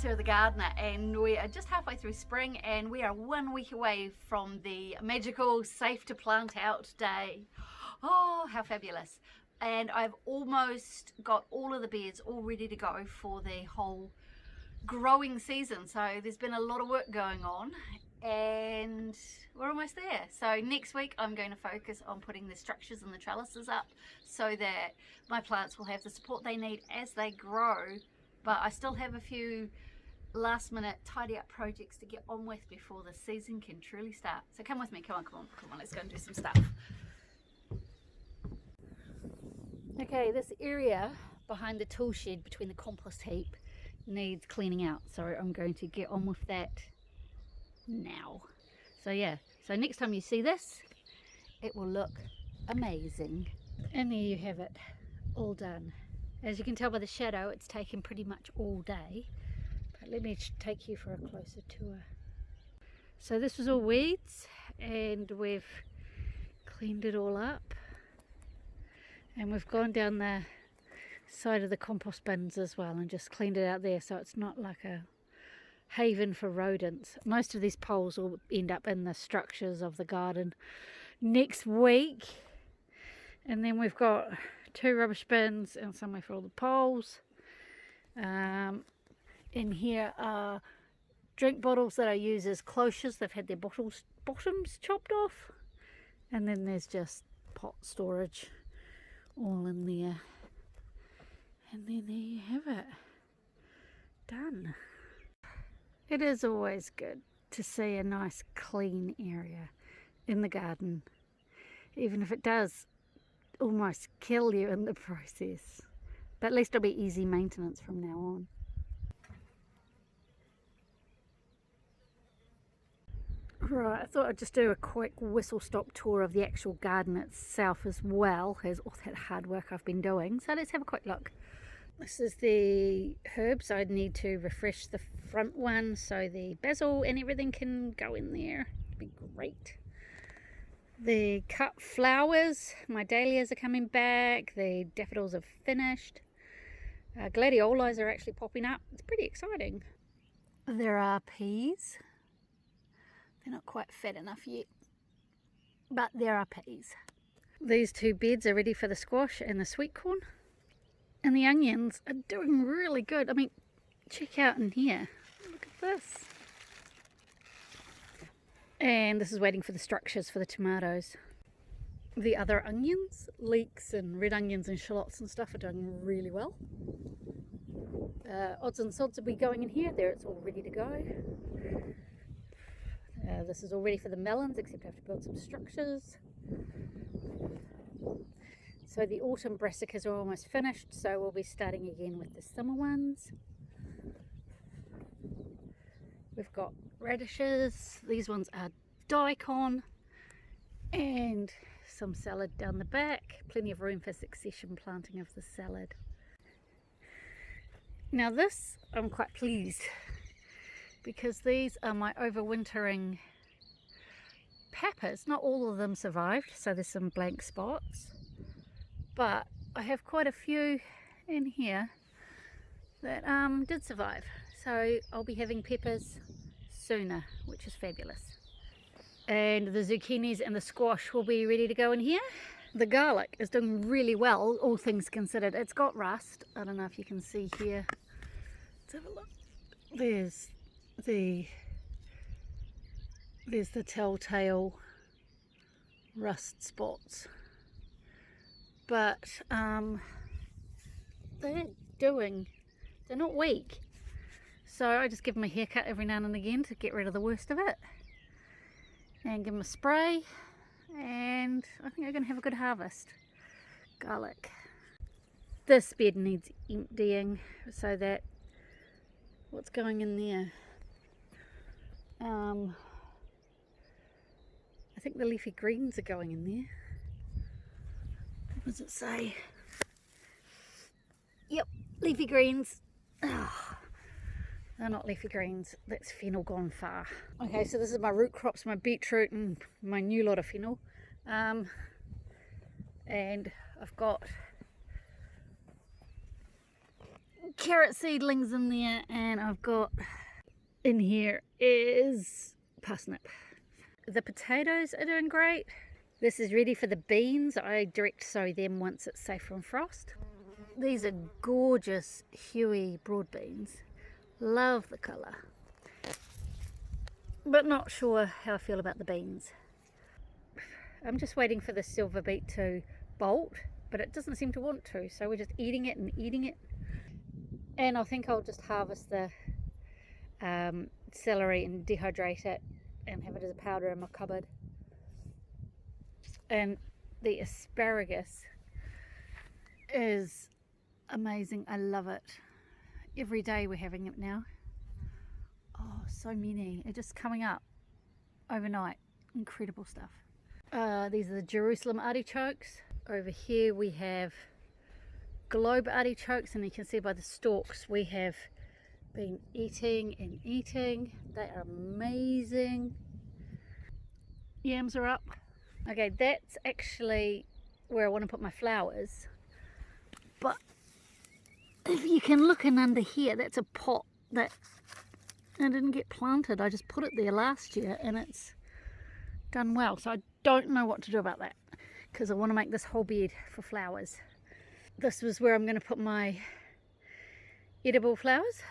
Sarah the gardener, and we are just halfway through spring and we are 1 week away from the magical safe to plant out day. Oh, how fabulous. And I've almost got all of the beds all ready to go for the whole growing season. So there's been a lot of work going on and we're almost there. So next week I'm going to focus on putting the structures and the trellises up so that my plants will have the support they need as they grow. But I still have a few last minute tidy up projects to get on with before the season can truly start. So come with me, come on, let's go and do some stuff. Okay, this area behind the tool shed between the compost heap needs cleaning out, so I'm going to get on with that now. So yeah, so next time you see this, it will look amazing. And there you have it, all done. As you can tell by the shadow, it's taken pretty much all day. But let me take you for a closer tour. So this was all weeds, and we've cleaned it all up. And we've gone down the side of the compost bins as well and just cleaned it out there so it's not like a haven for rodents. Most of these poles will end up in the structures of the garden next week. And then we've got 2 rubbish bins and somewhere for all the poles. In here are drink bottles that I use as cloches. They've had their bottoms chopped off. And then there's just pot storage all in there. And then there you have it. Done. It is always good to see a nice clean area in the garden, even if it does almost kill you in the process. But at least it'll be easy maintenance from now on. Right, I thought I'd just do a quick whistle-stop tour of the actual garden itself as well as all that hard work I've been doing. So let's have a quick look. This is the herbs. I'd need to refresh the front one so the basil and everything can go in there. It'd be great. The cut flowers, my dahlias are coming back, the daffodils have finished. Gladiolis are actually popping up. It's pretty exciting. There are peas. They're not quite fat enough yet, but there are peas. These 2 beds are ready for the squash and the sweet corn. And the onions are doing really good. I mean, check out in here. Look at this. And this is waiting for the structures for the tomatoes. The other onions, leeks and red onions and shallots and stuff are doing really well. Odds and sods will be going in here. There, it's all ready to go. This is all ready for the melons, except I have to build some structures. So the autumn brassicas are almost finished, so we'll be starting again with the summer ones. We've got radishes. These ones are daikon, and some salad down the back. Plenty of room for succession planting of the salad. Now this, I'm quite pleased, because these are my overwintering peppers. Not all of them survived, so there's some blank spots. But I have quite a few in here that did survive. So I'll be having peppers sooner, which is fabulous. And the zucchinis and the squash will be ready to go in here. The garlic is doing really well, all things considered. It's got rust. I don't know if you can see here. Let's have a look. There's the telltale rust spots. But they're not weak. So I just give them a haircut every now and again to get rid of the worst of it. And give them a spray. And I think I'm going to have a good harvest. Garlic. This bed needs emptying so that what's going in there? I think the leafy greens are going in there. What does it say? Yep, leafy greens. Oh, they're not leafy greens, that's fennel gone far. Okay, so this is my root crops, my beetroot and my new lot of fennel. And I've got carrot seedlings in there, and I've got in here is parsnip. The potatoes are doing great. This is ready for the beans. I direct sow them once it's safe from frost. These are gorgeous Huey broad beans. Love the colour, but not sure how I feel about the beans. I'm just waiting for the silver beet to bolt, but it doesn't seem to want to, so we're just eating it and eating it. And I think I'll just harvest the celery and dehydrate it and have it as a powder in my cupboard. And the asparagus is amazing. I love it. Every day we're having it now. Oh, so many. They're just coming up overnight. Incredible stuff. These are the Jerusalem artichokes. Over here we have globe artichokes, and you can see by the stalks we have been eating and eating. They are amazing. Yams are up. Okay, that's actually where I want to put my flowers. But if you can look in under here, that's a pot that I didn't get planted. I just put it there last year and it's done well. So I don't know what to do about that, because I want to make this whole bed for flowers. This was where I'm going to put my edible flowers.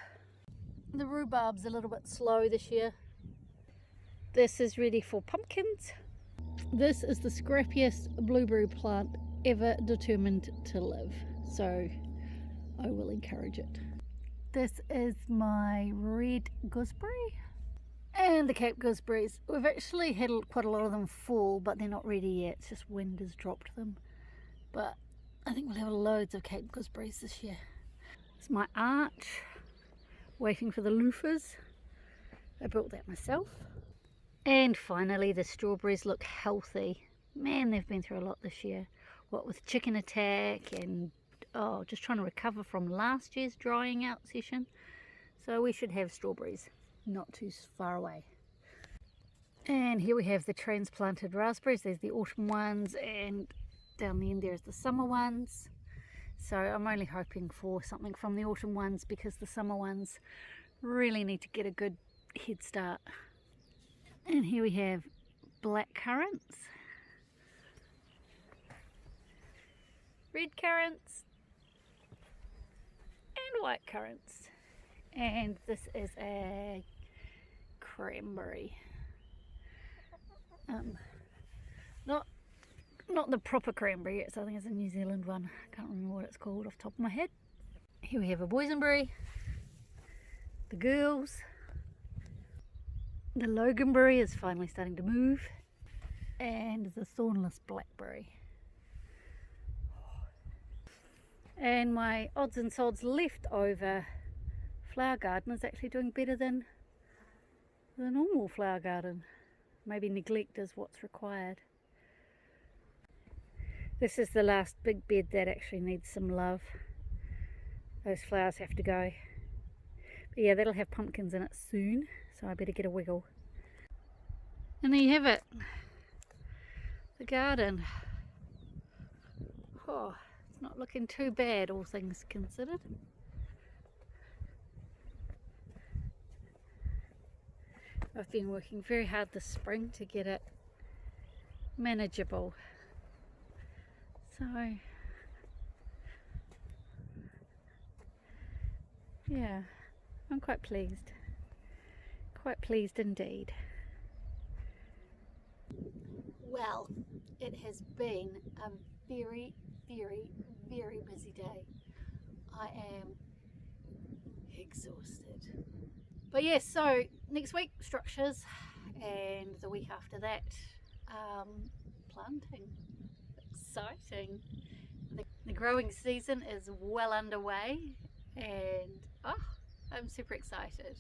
The rhubarb's a little bit slow this year. This is ready for pumpkins. This is the scrappiest blueberry plant ever determined to live, so I will encourage it. This is my red gooseberry and the Cape gooseberries. We've actually had quite a lot of them fall, but they're not ready yet. It's just wind has dropped them. But I think we'll have loads of Cape gooseberries this year. It's my arch, waiting for the loofahs. I built that myself. And finally, the strawberries look healthy. Man, they've been through a lot this year. What with chicken attack and just trying to recover from last year's drying out session. So we should have strawberries not too far away. And here we have the transplanted raspberries. There's the autumn ones, and down the end there's the summer ones. So I'm only hoping for something from the autumn ones, because the summer ones really need to get a good head start. And here we have black currants, red currants, and white currants. And this is a cranberry. Not the proper cranberry, I think it's a New Zealand one. I can't remember what it's called off the top of my head. Here we have a boysenberry, the girls. The loganberry is finally starting to move, and the thornless blackberry. And my odds and sods leftover flower garden is actually doing better than the normal flower garden. Maybe neglect is what's required. This is the last big bed that actually needs some love. Those flowers have to go. But yeah, that'll have pumpkins in it soon, so I better get a wiggle. And there you have it, the garden. Oh, it's not looking too bad, all things considered. I've been working very hard this spring to get it manageable. So yeah, I'm quite pleased. Quite pleased indeed. Well, it has been a very, very, very busy day. I am exhausted. But yes, so next week structures, and the week after that planting. Exciting. The growing season is well underway, and I'm super excited.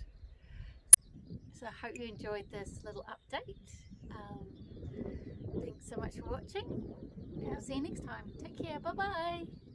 So I hope you enjoyed this little update. Thanks so much for watching. I'll see you next time. Take care. Bye bye.